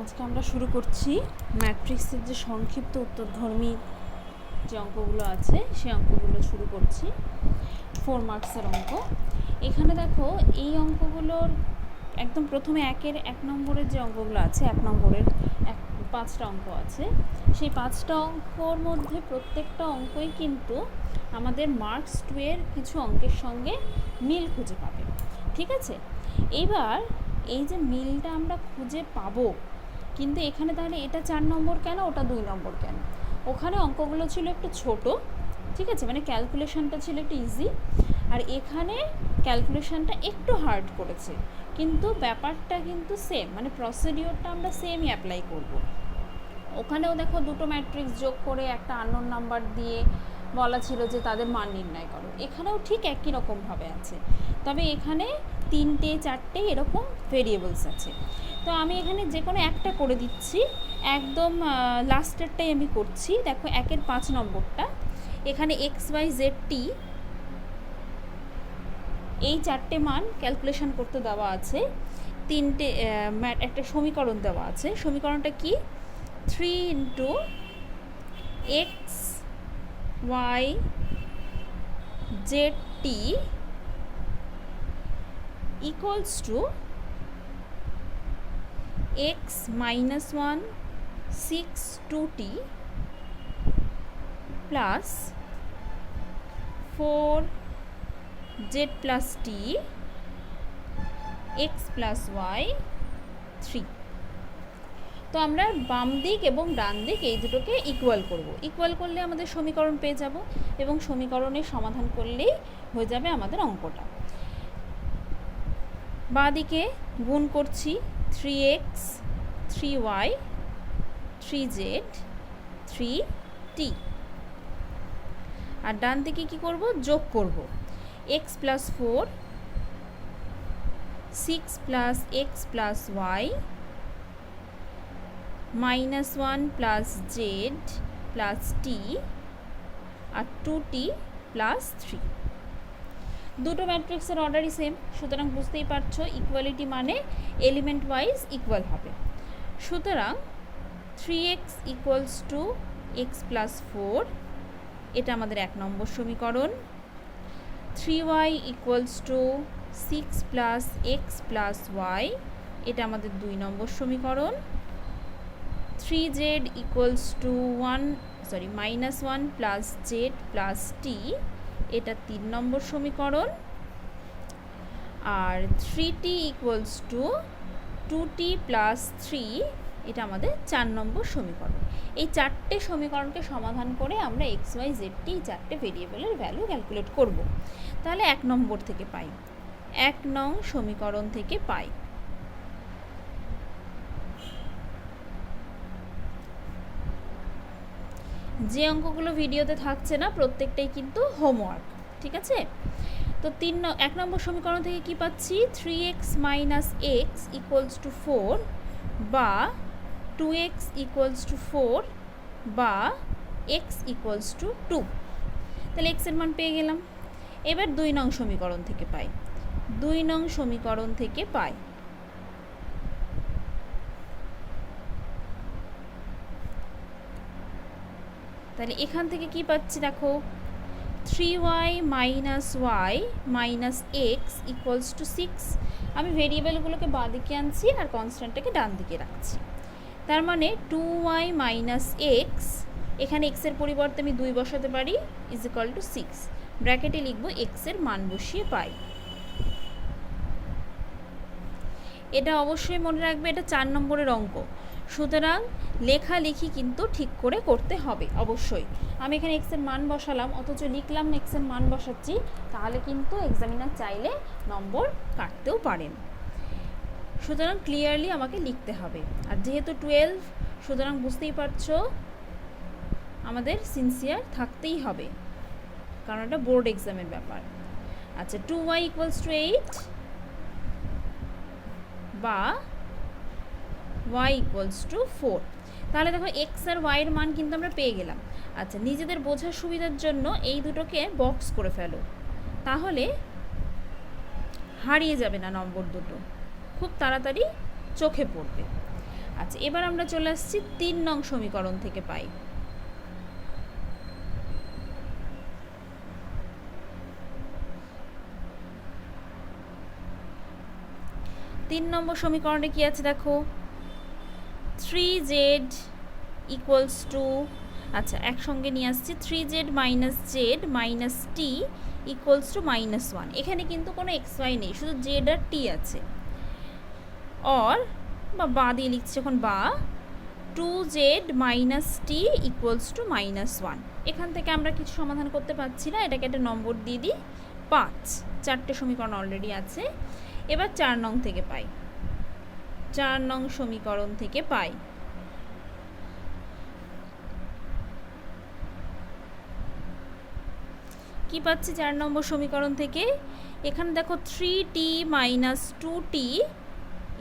আজকে আমরা শুরু করছি ম্যাট্রিক্সের যে সংক্ষিপ্ত উত্তরধর্মী যে অঙ্কগুলো আছে সেই অঙ্কগুলো শুরু করছি। 4 মার্কসের অঙ্ক। এখানে দেখো এই অঙ্কগুলোর একদম প্রথমে এক নম্বরের যে অঙ্কগুলো আছে, 1 নম্বরের 5টা অঙ্ক আছে। সেই 5টা অঙ্কর মধ্যে প্রত্যেকটা অঙ্কই কিন্তু আমাদের মার্কস 2 এর কিছু অঙ্কের সঙ্গে মিল খুঁজে পাবে। ঠিক আছে, এইবার এই যে মিলটা আমরা খুঁজে পাবো, কিন্তু এখানে তাহলে এটা 4 নম্বর কেন, ওটা 2 নম্বর কেন? ওখানে অঙ্কগুলো ছিল একটু ছোট, ঠিক আছে, মানে ক্যালকুলেশনটা ছিল একটু ইজি, আর এখানে ক্যালকুলেশনটা একটু হার্ড করেছে, কিন্তু ব্যাপারটা কিন্তু সেম, মানে প্রসিডিওরটা আমরা সেমই অ্যাপ্লাই করব। ওখানেও দেখো দুটো ম্যাট্রিক্স যোগ করে একটা আননোন নাম্বার দিয়ে বলা ছিল যে তাদের মান নির্ণয় করো। এখানেও ঠিক একই রকমভাবে আছে, তবে এখানে 3টে 4টে এরকম ভেরিয়েবলস আছে। তো আমি এখানে যে কোনো একটা করে দিচ্ছি, একদম লাস্টেরটাই আমি করছি। দেখো 1-এর 5 নম্বরটা, এখানে XYZ এই 4টে মান ক্যালকুলেশন করতে দেওয়া আছে। একটা সমীকরণ দেওয়া আছে। সমীকরণটা কি? 3 into x y z t equals to x minus 1 6 2t plus 4 z plus t x plus y 3। তো আমরা বাম দিক এবং ডান দিক এই দুটোকে ইকুয়াল করব। ইকুয়াল করলে আমাদের সমীকরণ পেয়ে যাব, এবং সমীকরণের সমাধান করলেই হয়ে যাবে আমাদের অঙ্কটা। বাঁ দিকে গুণ করছি 3x 3y 3z 3t, আর ডান দিকে কি করব? যোগ করব। x plus 4 6 plus x plus y minus 1 plus z plus t আর 2t প্লাস 3। দুটো ম্যাট্রিক্সের অর্ডারই সেম, সুতরাং বুঝতেই পারছো ইকুয়ালিটি মানে এলিমেন্ট ওয়াইজ ইকুয়াল হবে। সুতরাং 3x equals to x plus 4, এটা আমাদের 1 নম্বর সমীকরণ। 3y equals to 6 plus x plus y, এটা আমাদের 2 নম্বর সমীকরণ। 3z equals to minus 1 plus z plus t, এটা 3 নম্বর সমীকরণ। আর 3t equals to 2t plus 3, এটা আমাদের 4 নম্বর সমীকরণ। এই 4টে সমীকরণকে সমাধান করে আমরা এক্স ওয়াই জেড টি 4টে ভেরিয়েবলের ভ্যালু ক্যালকুলেট করব। তাহলে 1 নম্বর থেকে পাই, 1 নং সমীকরণ থেকে পাই। যে অঙ্কগুলো ভিডিওতে থাকছে না প্রত্যেকটাই কিন্তু হোমওয়ার্ক, ঠিক আছে? তো 1 নম্বর সমীকরণ থেকে কি পাচ্ছি? 3x minus x equals two 4, বা 2x ইকুয়ালস টু 4, বা x ইকুয়ালস টু 2। তাহলে x এর মান পেয়ে গেলাম। এবার 2 নং সমীকরণ থেকে পাই, 2 নং সমীকরণ থেকে পাই তাহলে এখান থেকে কি পাচ্ছি দেখো, 3y minus y minus x equals to 6। আমি ভেরিয়েবলগুলোকে বাঁ দিকে আনছি আর কনস্ট্যান্টটাকে ডান দিকে রাখছি। তার মানে 2y মাইনাস এক্স, এখানে এক্সের পরিবর্তে আমি 2 বসাতে পারি, ইজ ইকুয়াল টু 6। ব্র্যাকেটে লিখব এক্সের মান বসিয়ে পাই। এটা অবশ্যই মনে রাখবে, এটা 4 নম্বরের অঙ্ক, সুতরাং লেখালেখি কিন্তু ঠিক করে করতে হবে অবশ্যই। আমি এখানে এক্সের মান বসালাম অথচ লিখলাম না এক্সের মান বসাচ্ছি, তাহলে কিন্তু এক্সামিনার চাইলে নম্বর কাটতেও পারেন। সুতরাং ক্লিয়ারলি আমাকে লিখতে হবে। আর যেহেতু 12, সুতরাং বুঝতেই পারছো আমাদের সিনসিয়ার থাকতেই হবে, কারণ এটা বোর্ড এক্সামের ব্যাপার। আচ্ছা, 2y ইকুয়ালস টু 8, বা y ইকুয়ালস টু 4। তাহলে দেখো এক্স আর ওয়াই এর মান কিন্তু আমরা পেয়ে গেলাম। আচ্ছা, নিজেদের বোঝার সুবিধার জন্য এই দুটোকে বক্স করে ফেলো, তাহলে হারিয়ে যাবে না নম্বর দুটো, খুব তাড়াতাড়ি চোখে পড়বে। আচ্ছা, এবার আমরা চলে আসছি 3 নং সমীকরণ থেকে পাই। তিন নম্বর সমীকরণে কি আছে দেখো, 3z ইকুয়ালস টু, আচ্ছা একসঙ্গে নিয়ে আসছি, 3z মাইনাস জেড মাইনাস টি ইকুয়ালস টু -1। এখানে কিন্তু কোনো xy নেই, শুধু জেড আর টি আছে। অর বা দিয়ে লিখছি এখন, বা 2z মাইনাস টি ইকুয়ালস টু -1। এখান থেকে আমরা কিছু সমাধান করতে পারছি না, এটাকে একটা নম্বর দিয়ে দিই 5। 4টে সমীকরণ অলরেডি আছে। এবার 4 নং থেকে পাই, 4 নং সমীকরণ থেকে পাই কি পাচ্ছি 4 নম্বর সমীকরণ থেকে, এখানে দেখো 3t minus 2t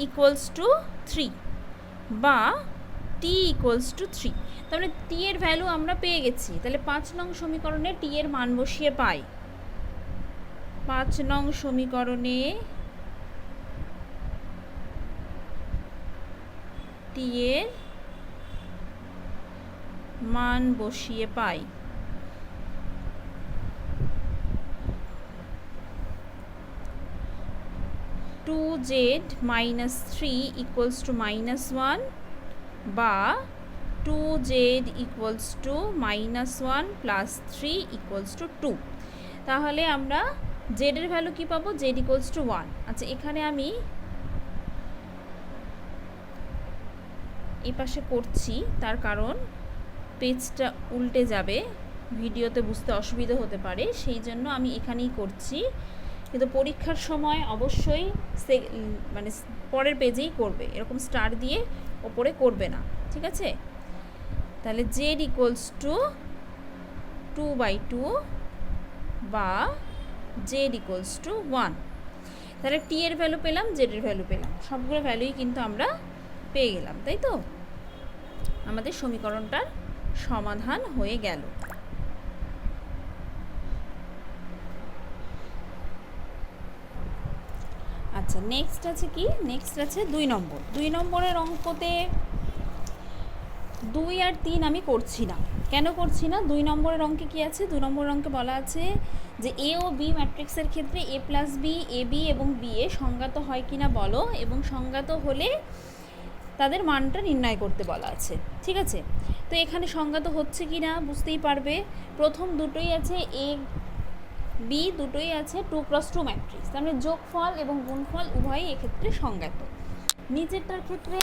equals to 3 বা t ইকুয়ালস টু 3। তার মানে t এর ভ্যালু আমরা পেয়ে গেছি। তাহলে 5 নং সমীকরণে t এর মান বসিয়ে পাই। 5 নং সমীকরণে t এর মান বসিয়ে পাই। (2z minus 3 equals to -1) বা 2z equals to -1 plus 3 equals to 2। তাহলে আমরা z এর ভ্যালু কি পাবো, z equals to 1। আচ্ছা, এখানে আমি এই পাশে করছি, তার কারণ পেজটা উল্টে যাবে, ভিডিওতে বুঝতে অসুবিধা হতে পারে, সেই জন্য আমি এখানেই করছি। কিন্তু পরীক্ষার সময় অবশ্যই মানে পরের পেজেই করবে, এরকম স্টার দিয়ে ওপরে করবে না, ঠিক আছে? তাহলে z ইকুয়ালস টু 2/2 বা z ইকুয়ালস টু 1। তাহলে t এর ভ্যালু পেলাম, z এর ভ্যালু পেলাম, সবগুলো ভ্যালুই কিন্তু আমরা পেয়ে গেলাম, তাই তো? আমাদের সমীকরণটার সমাধান হয়ে গেল। আচ্ছা, নেক্সট আছে কি, নেক্সট আছে 2 নম্বর। 2 নম্বরের অঙ্কতে 2 আর 3 আমি করছি না। কেন করছি না? 2 নম্বরের অঙ্কে কি আছে, 2 নম্বরের অঙ্কে বলা আছে যে এ ও বি ম্যাট্রিক্সের ক্ষেত্রে a plus b, a b এবং বি এ সংজ্ঞাত হয় কিনা বলো, এবং সংজ্ঞাত হলে তাদের মানটা নির্ণয় করতে বলা আছে, ঠিক আছে? তো এখানে সংজ্ঞাত হচ্ছে কি না বুঝতেই পারবে। প্রথম দুটোই আছে এ বি, দুটোই আছে 2x2 ম্যাট্রিক্স, তার মানে যোগফল এবং গুণফল উভয়ই এক্ষেত্রে সংজ্ঞাত। নিচেরটার ক্ষেত্রে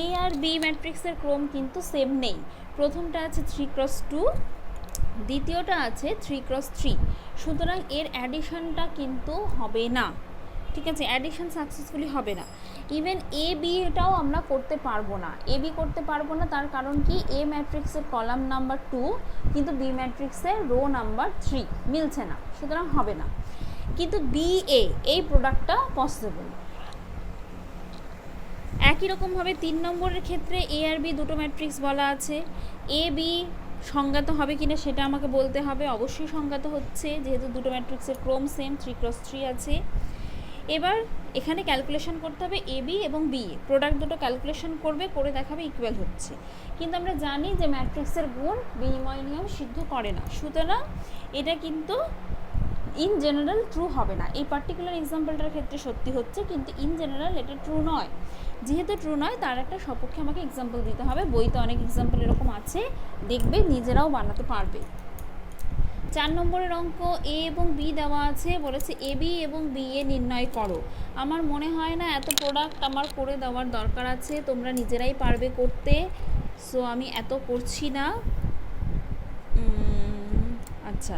এ আর বি ম্যাট্রিক্সের ক্রম কিন্তু সেম নেই। প্রথমটা আছে 3x2, দ্বিতীয়টা আছে 3x3, সুতরাং এর অ্যাডিশনটা কিন্তু হবে না, ঠিক আছে? অ্যাডিশন সাকসেসফুলি হবে না। ইভেন এ বি এটাও আমরা করতে পারবো না, এ বি করতে পারবো না, তার কারণ কি, এ ম্যাট্রিক্সের কলাম নাম্বার 2 কিন্তু বি ম্যাট্রিক্সের রো নাম্বার 3 মিলছে না, সুতরাং হবে না। কিন্তু বি এ এই প্রোডাক্টটা পসিবল। একই রকমভাবে 3 নম্বরের ক্ষেত্রে এ আর বি দুটো ম্যাট্রিক্স বলা আছে, এ বি সংজ্ঞাত হবে কিনা সেটা আমাকে বলতে হবে। অবশ্যই সংজ্ঞাত হচ্ছে, যেহেতু দুটো ম্যাট্রিক্সের ক্রম সেম, 3x3 আছে। এবার এখানে ক্যালকুলেশন করতে হবে এ বি এবং বি এ, প্রোডাক্ট দুটো ক্যালকুলেশন করবে, করে দেখাবে ইকুয়াল হচ্ছে। কিন্তু আমরা জানি যে ম্যাট্রিক্সের গুণ বিনিময় নিয়ম সিদ্ধ করে না, সুতরাং এটা কিন্তু ইন জেনারেল ট্রু হবে না। এই পার্টিকুলার এক্সাম্পলটার ক্ষেত্রে সত্যি হচ্ছে, কিন্তু ইন জেনারেল এটা ট্রু নয়। যেহেতু ট্রু নয়, তার একটা সপক্ষে আমাকে এক্সাম্পল দিতে হবে। বইতে অনেক এক্সাম্পল এরকম আছে, দেখবে নিজেরাও বানাতে পারবে। 4 নম্বরের অঙ্ক, এ এবং বি দেওয়া আছে, বলেছে এ বি এবং বি এ নির্ণয় করো। আমার মনে হয় না এত প্রোডাক্ট আমার করে দেওয়ার দরকার আছে, তোমরা নিজেরাই পারবে করতে, সো আমি এত করছি না। আচ্ছা,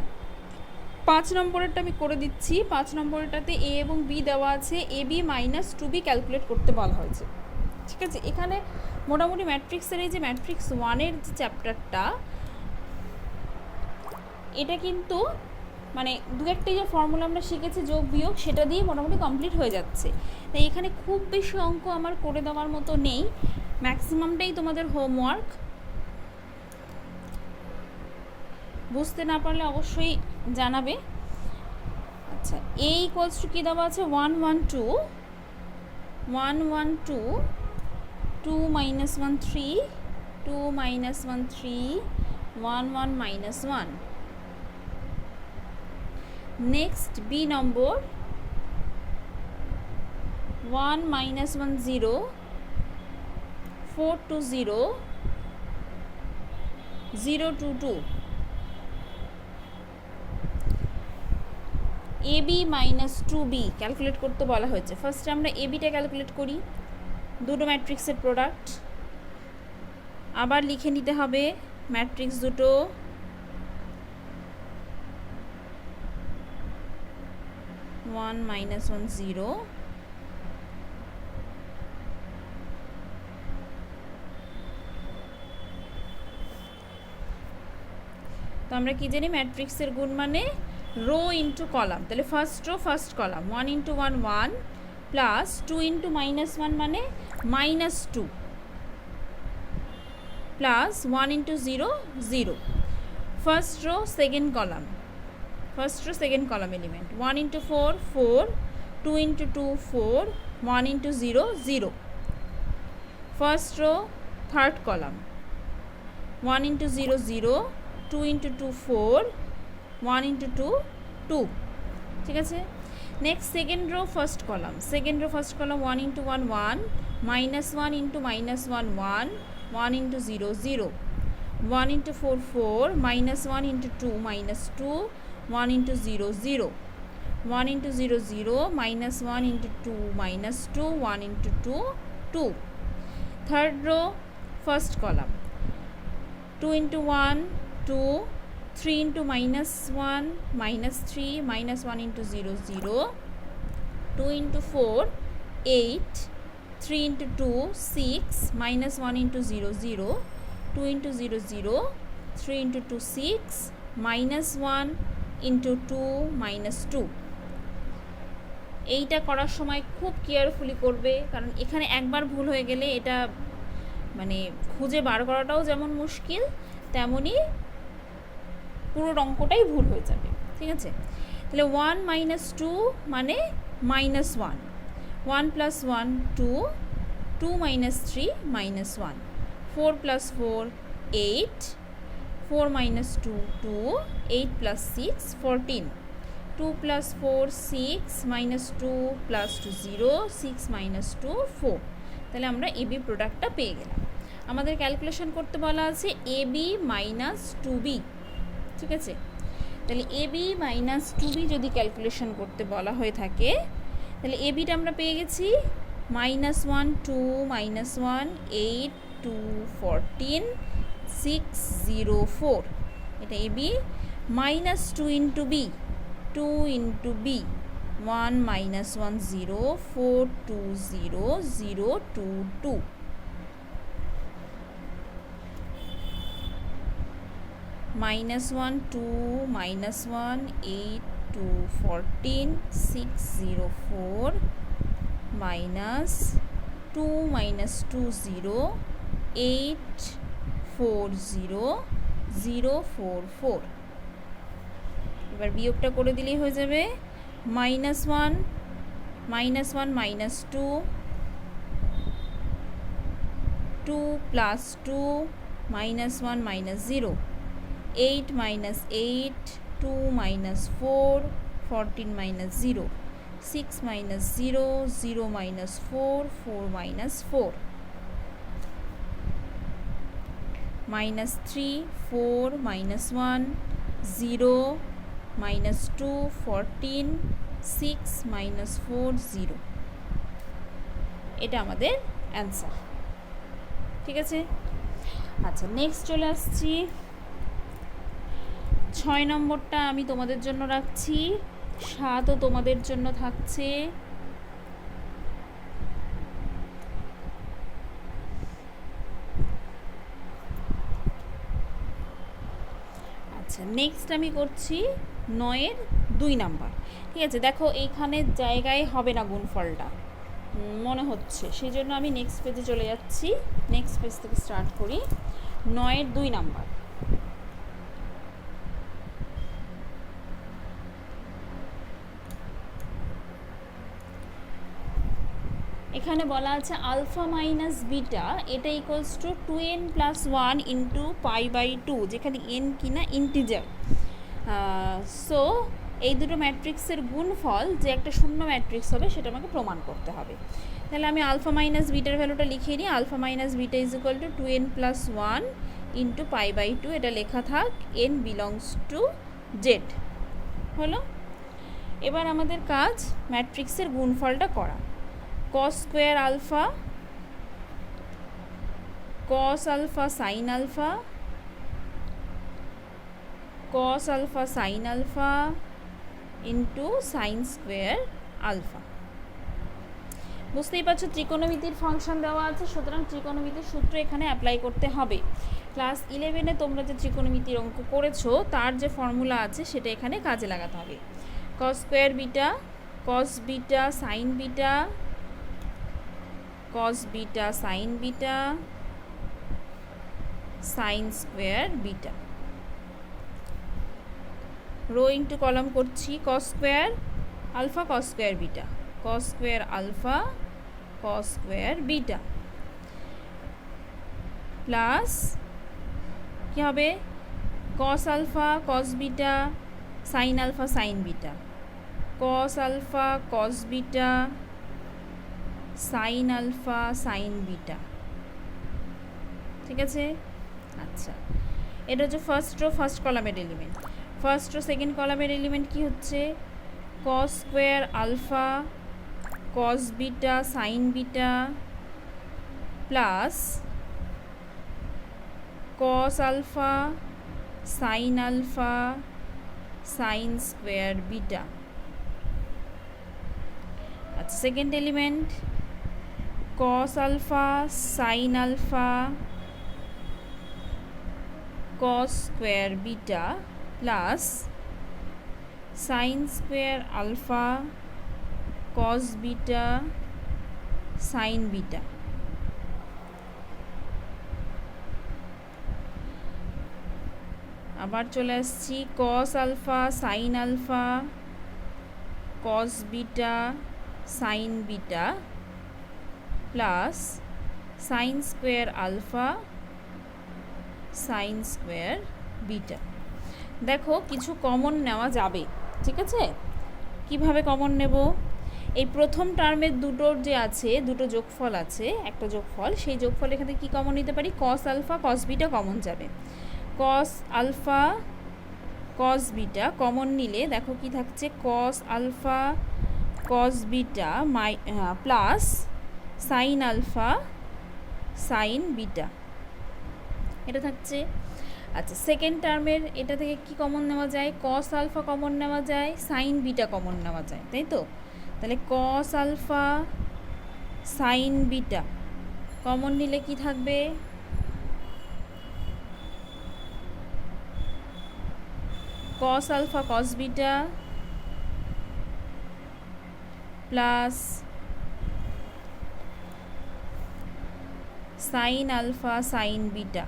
5 নম্বরেরটা আমি করে দিচ্ছি। 5 নম্বরটাতে এ এবং বি দেওয়া আছে, A B minus 2b calculate করতে বলা হয়েছে, ঠিক আছে? এখানে মোটামুটি ম্যাট্রিক্সের এই যে ম্যাট্রিক্স 1-এর যে চ্যাপ্টারটা, এটা কিন্তু মানে দু একটি যে ফর্মুলা আমরা শিখেছি যোগ বিয়োগ, সেটা দিয়ে মোটামুটি কমপ্লিট হয়ে যাচ্ছে। তাই এখানে খুব বেশি অঙ্ক আমার করে দেওয়ার মতো নেই, ম্যাক্সিমামটাই তোমাদের হোমওয়ার্ক। বুঝতে না পারলে অবশ্যই জানাবে। আচ্ছা, এ ইকুয়ালস টু কী দেওয়া আছে, 112 2 minus 1 3, 2 minus 1 3, 1 1 minus 1. Next B number, 1 minus 1 0, 4 2 0, 0 2 2. AB minus 2B calculate করতে বলা হয়েছে। ফার্স্টে আমরা ABটা ক্যালকুলেট করি, দুটো ম্যাট্রিক্সের প্রোডাক্ট। আবার লিখে নিতে হবে ম্যাট্রিক্স দুটো, ওয়ান মাইনাস ওয়ান জিরো, তো আমরা কি জানি ম্যাট্রিক্সের গুণ মানে রো ইন্টু কলাম। তাহলে first row first column, 1 into 1 1 plus 2 into minus 1 মানে minus 2 plus 1 into 0 0। First row second column, first row second column element, 1 into 4 4, 2 into 2 4, 1 into 0 0। First row third column, 1 into 0 0, 2 into 2 4, 1 into 2 2। ঠিক আছে। Next second rho first column, second rho first column 1 into 1 1, minus 1 into minus 1 1, 1 into 0 0, 1 into 4 4, minus 1 into 2 minus 2, 1 into 0 0, 1 into 0 0, minus 1 into 2 minus 2, 1 into 2 2। Third rho first column, 2 into 1 2, 3 into minus 1 minus 3, minus 1 into 0 0, 2 into 4 8, 3 into 2 6, minus 1 into 0 0, 2 into 0 0, 3 into 2 6, minus 1 into 2 minus 2। এইটা করার সময় খুব carefully করবে, কারণ এখানে একবার ভুল হয়ে গেলে এটা মানে খুঁজে বার করাটাও যেমন মুশকিল, তেমনই পুরো অঙ্কটাই ভুল হয়ে যাবে। ঠিক আছে। তাহলে 1 মাইনাস 2 মানে minus 1, 1 plus 1 2, 2 minus 3 minus 1, 4 plus 4 8, 4 minus 2 2, 8 plus 6 14, 2 plus 4 6, minus 2 plus 2 0, 6 minus 2 4। তাহলে আমরা এবি প্রোডাক্টটা পেয়ে গেলাম। আমাদের ক্যালকুলেশন করতে বলা আছে এবি মাইনাস 2বি। ঠিক আছে। তাহলে এবি মাইনাস 2বি যদি ক্যালকুলেশন করতে বলা হয়ে থাকে, তাহলে এবিটা আমরা পেয়ে গেছি মাইনাস 1 2, মাইনাস 1 8 2 14 6 0 4। এটা a b. Minus 2 into b, 2 into b, 1 minus 1 0, 4 2 0 0 2 2। minus 1 2, minus 1 8 2 14 6 0 4, minus 2 minus 2 0, 8 4 0 0 4 4। এবার বিয়োগটা করে দিলেই হয়ে যাবে minus 1 minus 1 minus 2, 2 plus 2 minus 1 minus 0, 8 minus 8, 2 minus 4, 14 minus 0, 6 minus 0, 0 minus 4, 4 minus 4, minus 3, 4 minus 1, 0, minus 2, 14, 6 minus 4, 0। এটা আমাদের অ্যান্সার। ঠিক আছে। আচ্ছা, নেক্সট চলে আসছি 6 নম্বরটা আমি তোমাদের জন্য রাখছি, 7ও তোমাদের জন্য থাকছে। আচ্ছা, নেক্সট আমি করছি 9-এর 2 নাম্বার। ঠিক আছে। দেখো এইখানে জায়গায় হবে না গুণফলটা মনে হচ্ছে, সেই জন্য আমি নেক্সট পেজে চলে যাচ্ছি। নেক্সট পেজ থেকে স্টার্ট করি। 9-এর 2 নাম্বার। এখানে বলা আছে আলফা মাইনাস বিটা এটা equals to 2n plus 1 into pi by 2, যেখানে n কিনা ইন্টিজার। সো এই দুটো ম্যাট্রিক্সের গুণফল যে একটা শূন্য ম্যাট্রিক্স হবে সেটা আমাকে প্রমাণ করতে হবে। তাহলে আমি আলফা মাইনাস বিটার ভ্যালুটা লিখিয়ে নিই। Alpha minus beta is equal to 2n plus 1 into pi by 2, এটা লেখা থাক n বিলংস টু জেড। হলো, এবার আমাদের কাজ ম্যাট্রিক্সের গুণফলটা করা। Cos square alpha, cos alpha sine alpha, cos alpha sine alpha into sine square alpha. বুঝতেই পারছো ত্রিকোণমিতির ফাংশন দেওয়া আছে, সুতরাং ত্রিকোণমিতির সূত্র এখানে অ্যাপ্লাই করতে হবে। ক্লাস 11-এ তোমরা যে ত্রিকোণমিতির অঙ্ক করেছো তার যে ফর্মুলা আছে সেটা এখানে কাজে লাগাতে হবে। Cos square beta, cos beta sine beta, cos beta sine beta, sine square beta. Row into column করছি, cos square alpha, cos square beta, cos square alpha, cos square beta, plus কী হবে cos alpha cos beta sine alpha sine beta, cos alpha cos beta sine alpha sine beta. ঠিক আছে, আচ্ছা এটা হচ্ছে first row first কলামের element. First row second কলামের element কি হচ্ছে কস square alpha cos beta sine beta plus cos alpha sine alpha sine square beta. আচ্ছা second element cos alpha sine alpha cos square beta plus sine square alpha cos beta sine beta. আবার চলে আসছি cos alpha sine alpha cos beta sine beta plus sine square alpha sine square beta. দেখো কিছু common নেওয়া যাবে, ঠিক আছে? কিভাবে কমন নেব? এই প্রথম টার্মের দুটোর যে আছে দুটো যোগফল আছে, একটা যোগফল, সেই যোগফল এখানে কি কমন নিতে পারি? Cos alpha cos beta common যাবে। Cos alpha cos beta common নিলে দেখো কি থাকছে cos alpha cos beta plus sine alpha sine beta, এটা থাকছে। আচ্ছা সেকেন্ড টার্মের এটা থেকে কি কমন নেওয়া যায়? কস আলফা কমন নেওয়া যায়, সাইন বিটা কমন নেওয়া যায়, তাই তো? তাহলে cos alpha sine beta common নিলে কি থাকবে? Cos alpha cos beta plus sine alpha sine beta.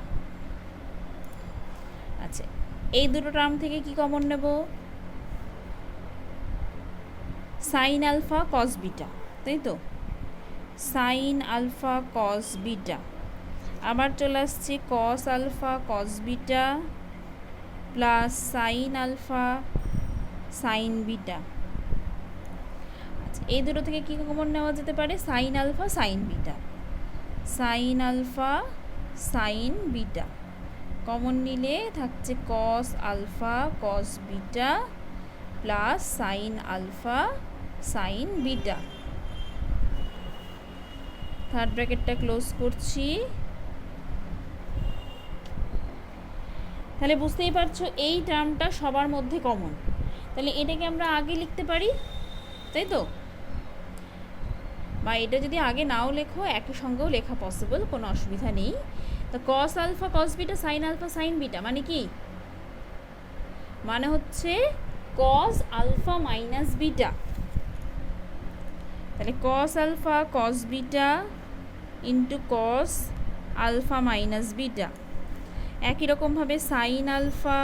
আচ্ছা এই দুটো টার্ম থেকে কি কমন নেব? সাইন আলফা কস বিটা, তাই তো? Sine alpha cos beta. আবার চলে আসছে cos alpha cos beta plus sine alpha sine beta. আচ্ছা এই দুটো থেকে কি কমন নেওয়া যেতে পারে? Sine alpha sine beta, sine alpha sine beta common নিলে থাকছে cos alpha cos beta plus sine alpha sine beta. Third ব্র্যাকেটটা ক্লোজ করছি। তাহলে বুঝতেই পারছো এই টার্মটা সবার মধ্যে কমন, তাহলে এটাকে আমরা আগে লিখতে পারি, তাই তো? বা এটা যদি আগে নাও লেখো একই সঙ্গেও লেখা পসিবল, কোনো অসুবিধা নেই। তো cos alpha cos beta sine alpha sine beta মানে কি? মানে হচ্ছে কস আলফা মাইনাস বিটা। তাহলে cos alpha cos beta into cos alpha minus beta. একই রকমভাবে sine alpha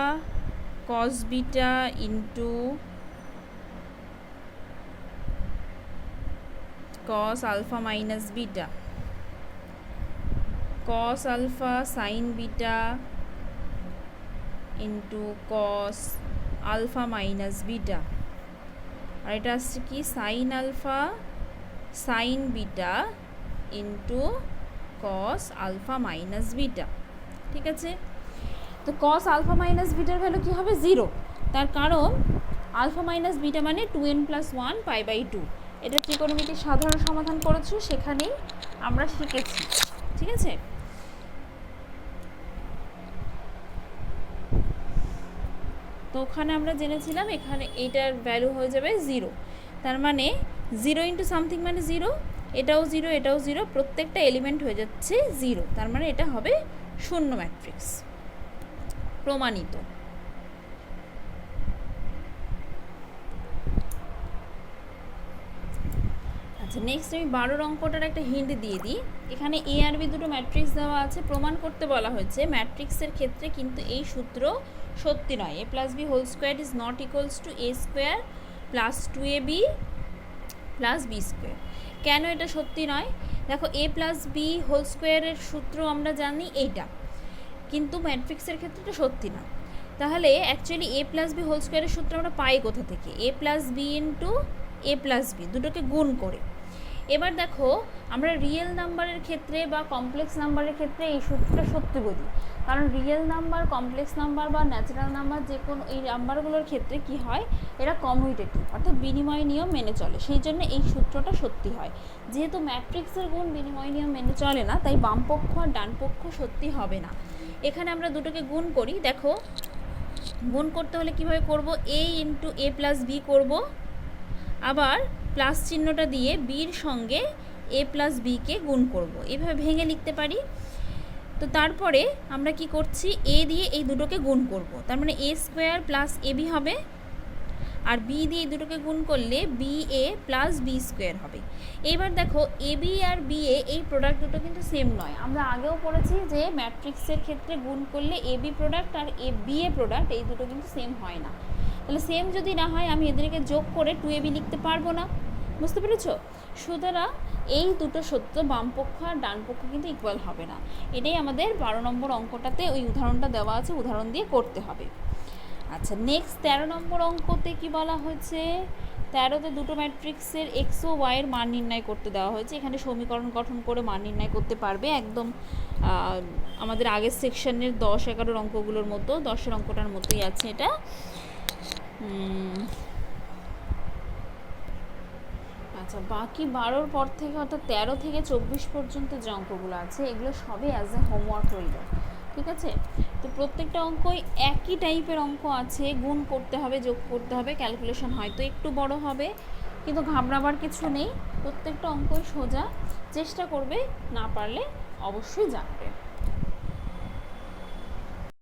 cos beta into cos alpha minus beta, cos alpha sin beta into cos alpha minus beta, আর এটা আসছে কি sin alpha sin beta into cos alpha minus beta। ঠিক আছে, তো cos alpha minus beta এর value কি হবে 0, তার কারণ আলফা মাইনাস বিটা মানে 2n + 1 π/2। এটা ত্রিকোণমিতির সাধারণ সমাধান করেছো, সেখানেই আমরা শিখেছি। ঠিক আছে, তো ওখানে আমরা জেনেছিলাম এখানে এইটার ভ্যালু হয়ে যাবে 0, তার মানে 0 ইন্টু সামথিং মানে 0, এটাও 0 এটাও 0, প্রত্যেকটা এলিমেন্ট হয়ে যাচ্ছে 0, তার মানে এটা হবে শূন্য ম্যাট্রিক্স, প্রমাণিত। আচ্ছা, নেক্সট আমি 12 অঙ্কটার একটা হিন্ট দিয়ে দিই। এখানে এ আর বি দুটো ম্যাট্রিক্স দেওয়া আছে, প্রমাণ করতে বলা হয়েছে ম্যাট্রিক্সের ক্ষেত্রে কিন্তু এই সূত্র সত্যি নয়, a + b whole square is not equals to a square plus 2ab plus b square. কেন এটা সত্যি নয়? দেখো, a + b হোল স্কোয়ারের সূত্র আমরা জানি এইটা, কিন্তু ম্যাট্রিক্সের ক্ষেত্রে এটা সত্যি না। তাহলে অ্যাকচুয়ালি a + b হোল স্কোয়ারের সূত্র আমরা পাই কোথা থেকে? a + b into a + b, দুটোকে গুণ করে। এবার দেখো, আমরা রিয়েল নাম্বারের ক্ষেত্রে বা কমপ্লেক্স নাম্বারের ক্ষেত্রে এই সূত্রটা সত্যি বলি, কারণ রিয়েল নাম্বার, কমপ্লেক্স নাম্বার বা ন্যাচারাল নাম্বার যে কোনো এই নাম্বারগুলোর ক্ষেত্রে কি হয়, এরা কমিউটেটিভ অর্থাৎ বিনিময় নিয়ম মেনে চলে, সেই জন্য এই সূত্রটা সত্যি হয়। যেহেতু ম্যাট্রিক্সের গুণ বিনিময় নিয়ম মেনে চলে না, তাই বাম পক্ষ আর ডান পক্ষ সত্যি হবে না। এখানে আমরা দুটোকে গুণ করি। দেখো, গুণ করতে হলে কীভাবে করব? a ইন্টু a + b করব, আবার প্লাস চিহ্নটা দিয়ে বির সঙ্গে a + b-কে গুণ করব, এইভাবে ভেঙে লিখতে পারি। তো তারপরে আমরা কি করছি, a দিয়ে এই দুটোকে গুণ করব, তার মানে a স্কোয়ার প্লাস ab হবে, আর b দিয়ে এই দুটোকে গুণ করলে ba প্লাস b স্কোয়ার হবে। এইবার দেখো, ab আর ba এই প্রোডাক্ট দুটো কিন্তু সেম নয়। আমরা আগেও পড়েছি যে ম্যাট্রিক্সের ক্ষেত্রে গুণ করলে ab প্রোডাক্ট আর ba প্রোডাক্ট এই দুটো কিন্তু সেম হয় না। তাহলে সেম যদি না হয়, আমি এদেরকে যোগ করে 2ab লিখতে পারবো না। বুঝতে পেরেছো? সুতরাং এই দুটো সত্য, বাম পক্ষ আর ডান পক্ষ কিন্তু ইকুয়াল হবে না। এটাই আমাদের 12 নম্বর অঙ্কটাতে ওই উদাহরণটা দেওয়া আছে, উদাহরণ দিয়ে করতে হবে। আচ্ছা, নেক্সট 13 নম্বর অঙ্কতে কি বলা হয়েছে? 13তে দুটো ম্যাট্রিক্সের এক্স ও ওয়াই এর মান নির্ণয় করতে দেওয়া হয়েছে। এখানে সমীকরণ গঠন করে মান নির্ণয় করতে পারবে, একদম আমাদের আগের সেকশনের 10, 11 অঙ্কগুলোর মতো, 10-এর অঙ্কটার মতোই আছে এটা। আচ্ছা, বাকি 12-র পর থেকে অর্থাৎ 13 থেকে 24 পর্যন্ত যে অঙ্কগুলো আছে, এগুলো সবই অ্যাজ এ হোমওয়ার্ক রইল। ঠিক আছে, তো প্রত্যেকটা অঙ্কই একই টাইপের অঙ্ক আছে, গুণ করতে হবে, যোগ করতে হবে, ক্যালকুলেশন হয়তো একটু বড় হবে, কিন্তু ঘাবড়াবার কিছু নেই। প্রত্যেকটা অঙ্কই সোজা, চেষ্টা করবে, না পারলে অবশ্যই জানবে।